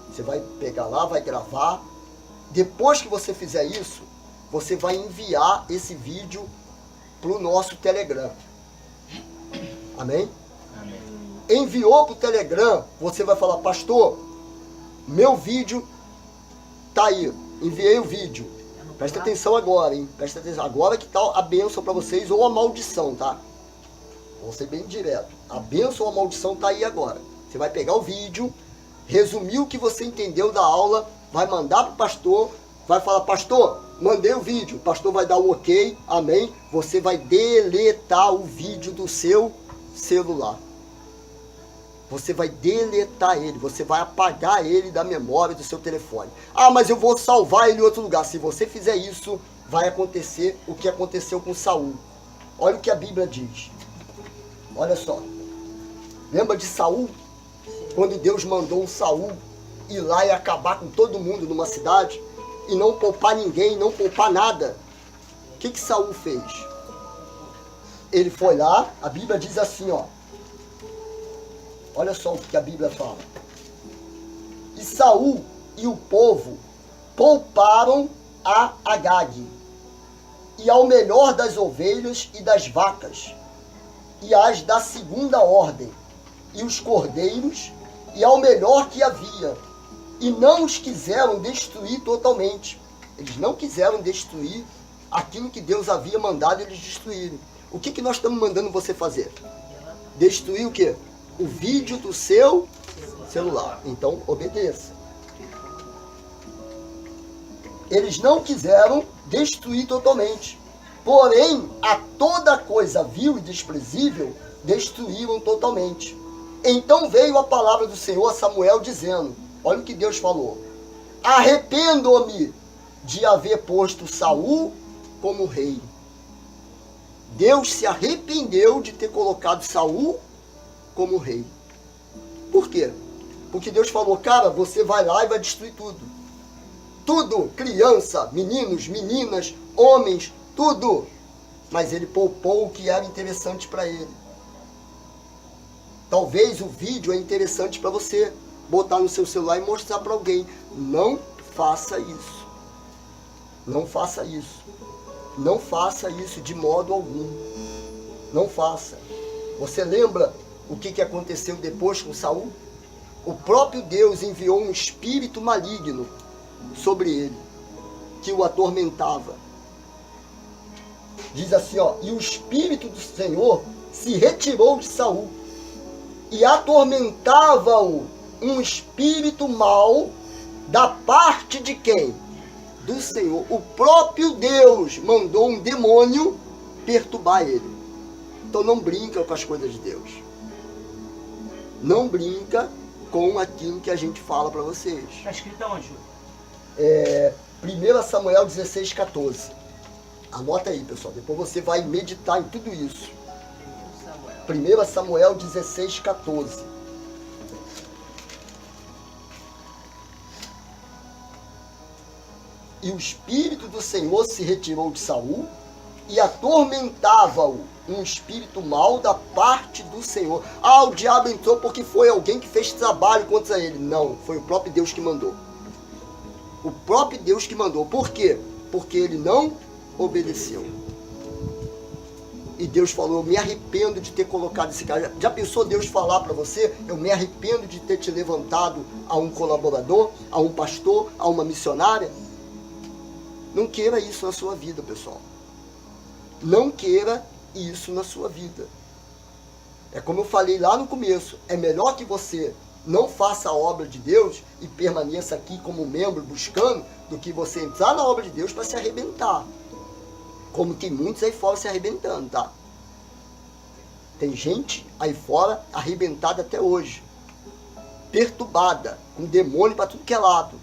Speaker 1: Você vai pegar lá, vai gravar. Depois que você fizer isso, você vai enviar esse vídeo para o nosso Telegram. Amém?
Speaker 3: Amém.
Speaker 1: Enviou para o Telegram, você vai falar: pastor, meu vídeo tá aí. Enviei o vídeo. Presta atenção agora, hein? Presta atenção. Agora que tá a bênção para vocês ou a maldição, tá? Vou ser bem direto. A bênção ou a maldição tá aí agora. Você vai pegar o vídeo, resumir o que você entendeu da aula, vai mandar para o pastor, vai falar, pastor, mandei o vídeo. O pastor vai dar o ok, amém. Você vai deletar o vídeo do seu celular. Você vai deletar ele, você vai apagar ele da memória do seu telefone. Ah, mas eu vou salvar ele em outro lugar. Se você fizer isso, vai acontecer o que aconteceu com Saul. Olha o que a Bíblia diz. Olha só. Lembra de Saul? Quando Deus mandou um Saul ir lá e acabar com todo mundo numa cidade e não poupar ninguém, não poupar nada. O que Saul fez? Ele foi lá, a Bíblia diz assim, ó. Olha só o que a Bíblia fala. E Saul e o povo pouparam a Agag, e ao melhor das ovelhas e das vacas, e as da segunda ordem, e os cordeiros, e ao melhor que havia, e não os quiseram destruir totalmente. Eles não quiseram destruir aquilo que Deus havia mandado eles destruírem. O que nós estamos mandando você fazer? Destruir o quê? O vídeo do seu celular. Então, obedeça. Eles não quiseram destruir totalmente. Porém, a toda coisa vil e desprezível, destruíram totalmente. Então veio a palavra do Senhor a Samuel dizendo, olha o que Deus falou. Arrependo-me de haver posto Saul como rei. Deus se arrependeu de ter colocado Saul como rei. Por quê? Porque Deus falou, cara, você vai lá e vai destruir tudo. Tudo, criança, meninos, meninas, homens, tudo. Mas ele poupou o que era interessante para ele. Talvez o vídeo é interessante para você botar no seu celular e mostrar para alguém. Não faça isso. Não faça isso. Não faça isso de modo algum. Não faça. Você lembra o que aconteceu depois com Saul? O próprio Deus enviou um espírito maligno sobre ele, que o atormentava. Diz assim, ó, e o espírito do Senhor se retirou de Saul, e atormentava-o um espírito mau da parte de quem? Do Senhor. O próprio Deus mandou um demônio perturbar ele. Então não brinca com as coisas de Deus. Não brinca com aquilo que a gente fala para vocês.
Speaker 3: Está escrito aonde, Júlio?
Speaker 1: 1 Samuel 16:14. Anota aí, pessoal. Depois você vai meditar em tudo isso. 1 Samuel 16:14. E o espírito do Senhor se retirou de Saul e atormentava-o um espírito mau da parte do Senhor. Ah, o diabo entrou porque foi alguém que fez trabalho contra ele. Não, foi o próprio Deus que mandou. O próprio Deus que mandou. Por quê? Porque ele não obedeceu. E Deus falou, eu me arrependo de ter colocado esse cara. Já pensou Deus falar para você, eu me arrependo de ter te levantado a um colaborador, a um pastor, a uma missionária? Não queira isso na sua vida, pessoal. Não queira isso na sua vida. É como eu falei lá no começo, é melhor que você não faça a obra de Deus e permaneça aqui como membro buscando, do que você entrar na obra de Deus para se arrebentar. Como tem muitos aí fora se arrebentando, tá? Tem gente aí fora arrebentada até hoje. Perturbada, com demônio para tudo que é lado.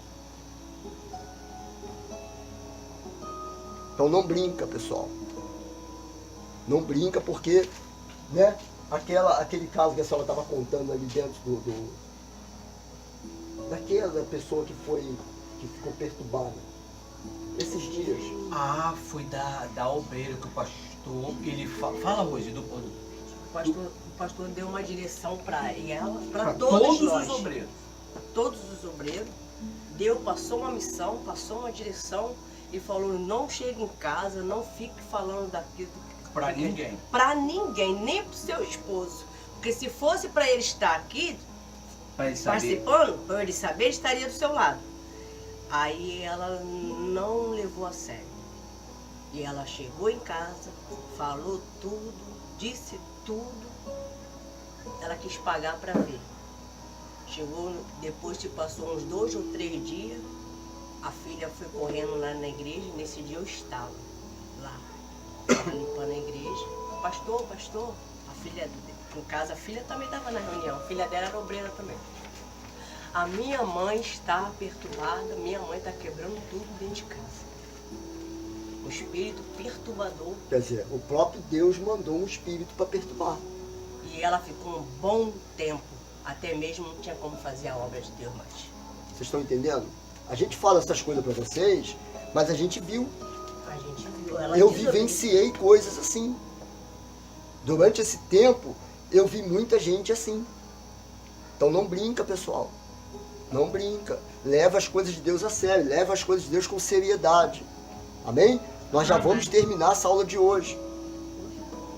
Speaker 1: Então não brinca, pessoal. Não brinca porque, né? Aquele caso que a senhora estava contando ali dentro daquela pessoa que ficou perturbada. Esses dias.
Speaker 3: Ah, foi da obreira que o pastor, ele fala hoje
Speaker 2: O pastor deu uma direção para ela, para
Speaker 3: para
Speaker 2: todos nós.
Speaker 3: os obreiros.
Speaker 2: Todos os obreiros. Passou uma missão, passou uma direção e falou, não chegue em casa, não fique falando daquilo.
Speaker 3: Para ninguém.
Speaker 2: Para ninguém, nem pro seu esposo. Porque se fosse para ele estar aqui,
Speaker 3: Para ele saber.
Speaker 2: participando, para ele saber, ele estaria do seu lado. Aí ela não levou a sério. E ela chegou em casa, falou tudo, disse tudo. Ela quis pagar para ver. Chegou, depois que passou uns 2 ou 3 dias, a filha foi correndo lá na igreja, e nesse dia eu estava lá, limpando a igreja. Pastor, a filha, no caso, a filha também estava na reunião, a filha dela era obreira também. A minha mãe está perturbada, minha mãe está quebrando tudo dentro de casa. O espírito perturbador.
Speaker 1: Quer dizer, o próprio Deus mandou um espírito para perturbar.
Speaker 2: E ela ficou um bom tempo, até mesmo não tinha como fazer a obra de Deus mais.
Speaker 1: Vocês estão entendendo? A gente fala essas coisas para vocês, mas a gente viu.
Speaker 2: A gente viu. Ela
Speaker 1: Eu
Speaker 2: desobedeceu.
Speaker 1: vivenciei coisas assim. Durante esse tempo, eu vi muita gente assim. Então não brinca, pessoal. Não brinca. Leva as coisas de Deus a sério. Leva as coisas de Deus com seriedade. Amém? Nós já vamos terminar essa aula de hoje.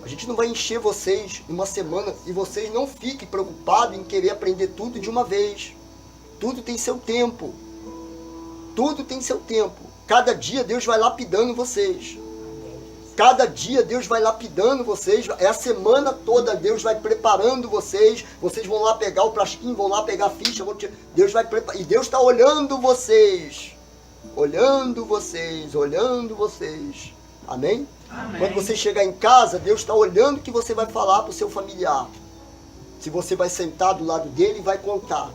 Speaker 1: A gente não vai encher vocês em uma semana e vocês não fiquem preocupados em querer aprender tudo de uma vez. Tudo tem seu tempo. Tudo tem seu tempo. Cada dia Deus vai lapidando vocês. Cada dia Deus vai lapidando vocês. É a semana toda Deus vai preparando vocês. Vocês vão lá pegar o plasquinho, vão lá pegar a ficha. Deus vai preparar. E Deus está olhando vocês. Olhando vocês, olhando vocês. Amém?
Speaker 5: Amém.
Speaker 1: Quando você chegar em casa, Deus está olhando o que você vai falar para o seu familiar. Se você vai sentar do lado dele e vai contar.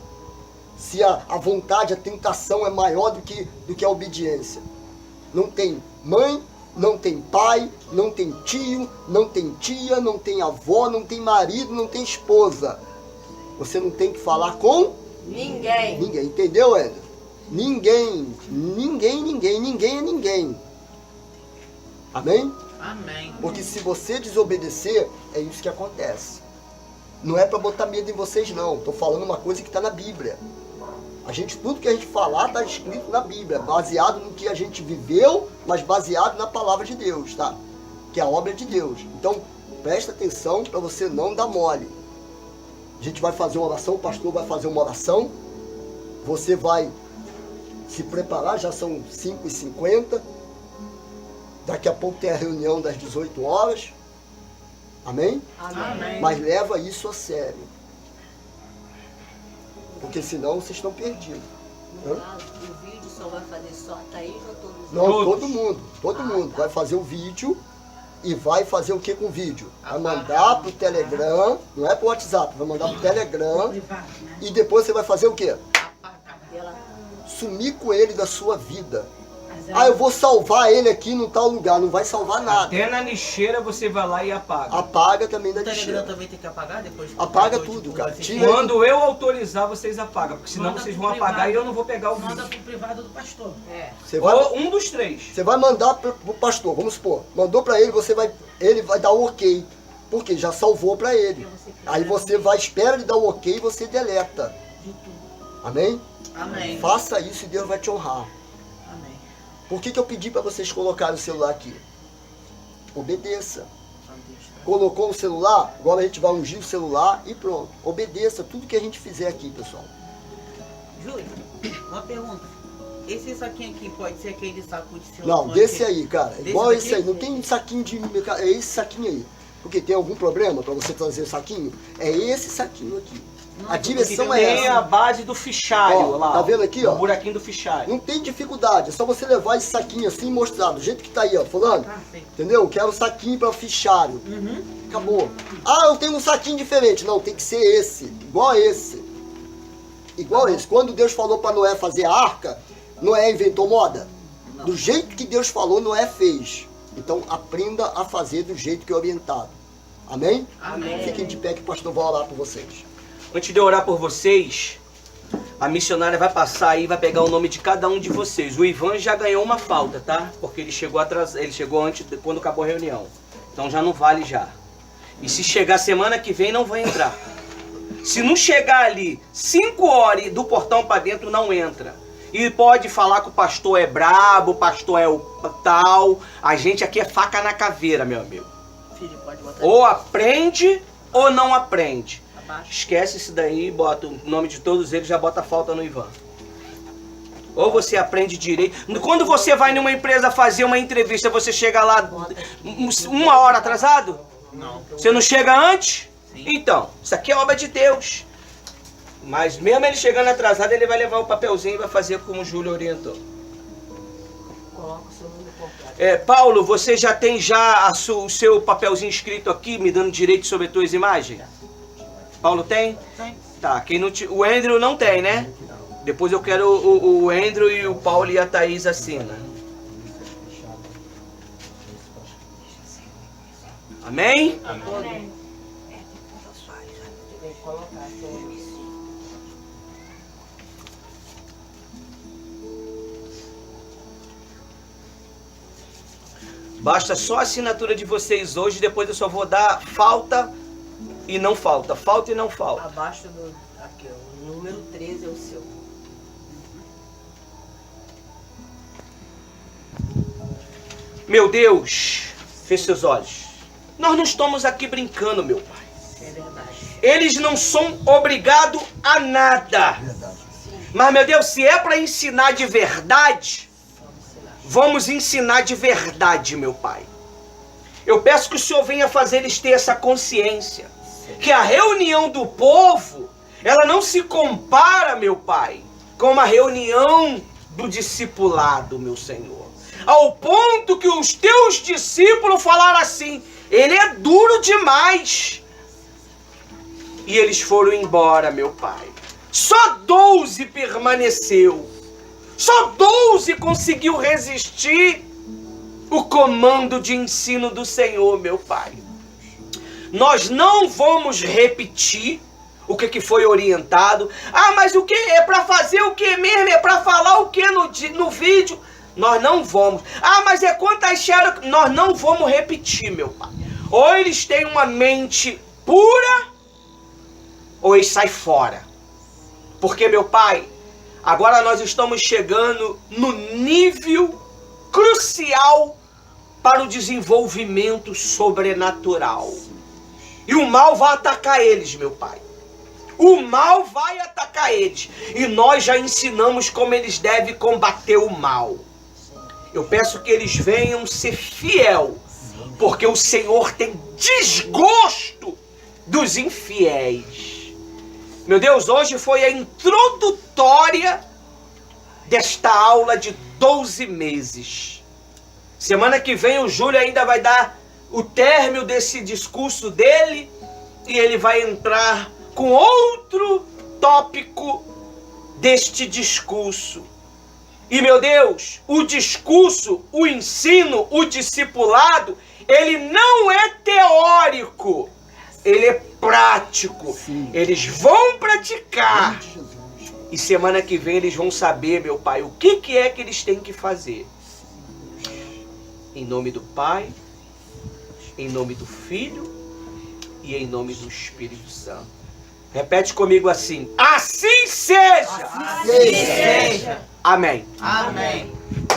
Speaker 1: Se a vontade, a tentação é maior do que a obediência. Não tem mãe, não tem pai, não tem tio, não tem tia, não tem avó, não tem marido, não tem esposa. Você não tem que falar com
Speaker 2: Ninguém.
Speaker 1: ninguém. Entendeu, Éder? Ninguém. Ninguém é ninguém. Amém?
Speaker 5: Amém.
Speaker 1: Porque se você desobedecer, é isso que acontece. Não é para botar medo em vocês, não. Estou falando uma coisa que está na Bíblia. Tudo que a gente falar está escrito na Bíblia, baseado no que a gente viveu, mas baseado na palavra de Deus, tá? Que é a obra de Deus. Então, presta atenção para você não dar mole. A gente vai fazer uma oração, o pastor vai fazer uma oração, você vai se preparar, já são 5h50. Daqui a pouco tem a reunião das 18 horas. Amém?
Speaker 2: Amém.
Speaker 1: Mas leva isso a sério. Porque senão vocês estão perdidos.
Speaker 2: No caso, o vídeo só vai fazer só a Thaís ou todos os
Speaker 1: Não,
Speaker 3: Todos.
Speaker 1: todo mundo. Todo mundo
Speaker 2: tá.
Speaker 1: vai fazer o vídeo e vai fazer o que com o vídeo? Vai
Speaker 5: Apagar.
Speaker 1: mandar pro Telegram, não é pro WhatsApp, vai mandar pro Telegram e depois você vai fazer o quê?
Speaker 2: Ela
Speaker 1: Sumir com ele da sua vida. Ah, eu vou salvar ele aqui no tal lugar. Não vai salvar nada.
Speaker 3: Até na lixeira você vai lá e apaga.
Speaker 1: Apaga também da
Speaker 5: O Telegram
Speaker 1: lixeira.
Speaker 5: também tem que apagar depois?
Speaker 1: Apaga
Speaker 5: Depois,
Speaker 1: tudo,
Speaker 5: tipo,
Speaker 1: cara.
Speaker 5: assim,
Speaker 1: Tira-
Speaker 3: Quando eu autorizar, vocês apagam, porque senão
Speaker 6: Manda
Speaker 3: vocês
Speaker 6: pro
Speaker 3: vão apagar
Speaker 6: privado.
Speaker 3: e eu não vou pegar o
Speaker 6: Manda
Speaker 3: vídeo.
Speaker 6: pro privado do pastor.
Speaker 2: é.
Speaker 3: Ou um dos três.
Speaker 1: Você vai mandar pro pastor, vamos supor. Mandou pra ele, ele vai dar o ok. Porque já salvou pra ele. Aí você vai, espera ele dar o ok e você deleta. Amém?
Speaker 5: Amém.
Speaker 1: Faça isso e Deus vai te honrar.
Speaker 5: Amém.
Speaker 1: Por que eu pedi para vocês colocarem o celular aqui? Obedeça. Colocou o celular, agora a gente vai ungir o celular e pronto. Obedeça tudo que a gente fizer aqui, pessoal.
Speaker 5: Júlio, uma pergunta. Esse saquinho aqui pode ser aquele saco de silicone?
Speaker 1: Não, desse aí, cara.
Speaker 5: Desse
Speaker 1: Igual
Speaker 5: daqui?
Speaker 1: esse aí. Não tem saquinho de... É esse saquinho aí. Porque tem algum problema para você trazer o saquinho? É esse saquinho aqui. A direção é
Speaker 3: Tem a
Speaker 1: essa.
Speaker 3: base do fichário
Speaker 1: Ó,
Speaker 3: lá.
Speaker 1: tá vendo aqui, ó?
Speaker 3: O buraquinho do fichário.
Speaker 1: Não tem dificuldade. É só você levar esse saquinho assim e mostrar. Do jeito que tá aí, ó. Fulano.
Speaker 5: Ah, sei.
Speaker 1: Entendeu? Quero um saquinho para fichário.
Speaker 5: Uhum.
Speaker 1: Acabou. Ah, eu tenho um saquinho diferente. Não, tem que ser esse. Igual a esse. Igual a esse. Quando Deus falou para Noé fazer a arca, Noé inventou moda?
Speaker 5: Não.
Speaker 1: Do jeito que Deus falou, Noé fez. Então aprenda a fazer do jeito que é orientado. Amém?
Speaker 5: Amém.
Speaker 1: Fiquem de pé que o pastor vai orar por vocês.
Speaker 3: Antes de eu orar por vocês, a missionária vai passar aí e vai pegar o nome de cada um de vocês. O Ivan já ganhou uma falta, tá? Porque ele chegou ele chegou antes, quando acabou a reunião. Então já não vale já. E se chegar semana que vem, não vai entrar. Se não chegar ali 5 horas do portão para dentro, não entra. E pode falar que o pastor é brabo, o pastor é o tal. A gente aqui é faca na caveira, meu amigo.
Speaker 2: Filho, pode botar
Speaker 3: Ou aprende ou não aprende.
Speaker 2: abaixo.
Speaker 3: Esquece isso daí, bota o nome de todos eles, já bota a falta no Ivan. Ou você aprende direito. Quando você vai numa empresa fazer uma entrevista, você chega lá 1 hora atrasado?
Speaker 5: Não.
Speaker 3: Você não chega antes?
Speaker 5: Sim.
Speaker 3: Então, isso aqui é obra de Deus. Mas mesmo ele chegando atrasado, ele vai levar o papelzinho e vai fazer como o Júlio orientou.
Speaker 2: Coloca o seu nome completo.
Speaker 3: Paulo, você já tem o seu papelzinho escrito aqui, me dando direito sobre as tuas imagens? Paulo tem?
Speaker 5: Tem.
Speaker 3: Tá, o Andrew não tem, né? Depois eu quero o Andrew e o Paulo e a Thaís assina. Amém?
Speaker 2: Amém. Tem que colocar seu nome.
Speaker 3: Basta só a assinatura de vocês hoje, depois eu só vou dar falta e não falta. Falta e não falta.
Speaker 2: Abaixo do... Aqui, ó, o número 13 é o seu.
Speaker 3: Meu Deus, feche seus olhos. Nós não estamos aqui brincando, meu Pai.
Speaker 2: É verdade.
Speaker 3: Eles não são obrigados a nada. Mas, meu Deus, se é para ensinar de verdade, vamos ensinar de verdade, meu Pai. Eu peço que o Senhor venha fazer eles ter essa consciência. Que a reunião do povo, ela não se compara, meu Pai, com uma reunião do discipulado, meu Senhor. Ao ponto que os teus discípulos falaram assim, ele é duro demais. E eles foram embora, meu Pai. Só 12 permaneceu. Só 12 conseguiu resistir o comando de ensino do Senhor, meu Pai. Nós não vamos repetir o que foi orientado. Ah, mas o que? É para fazer o que mesmo? É para falar o que no vídeo? Nós não vamos. Ah, mas é quantas xerox? Nós não vamos repetir, meu Pai. Ou eles têm uma mente pura, ou eles saem fora. Porque, meu Pai, agora nós estamos chegando no nível crucial para o desenvolvimento sobrenatural. E o mal vai atacar eles, meu Pai. O mal vai atacar eles. E nós já ensinamos como eles devem combater o mal. Eu peço que eles venham ser fiel, porque o Senhor tem desgosto dos infiéis. Meu Deus, hoje foi a introdutória desta aula de 12 meses. Semana que vem o Júlio ainda vai dar o término desse discurso dele e ele vai entrar com outro tópico deste discurso. E, meu Deus, o discurso, o ensino, o discipulado, ele não é teórico, ele é prático. Sim. Eles vão praticar. E semana que vem eles vão saber, meu Pai, o que é que eles têm que fazer. Em nome do Pai, em nome do Filho e em nome do Espírito Santo. Repete comigo assim. Assim seja!
Speaker 1: Assim seja!
Speaker 3: Amém.
Speaker 5: Amém.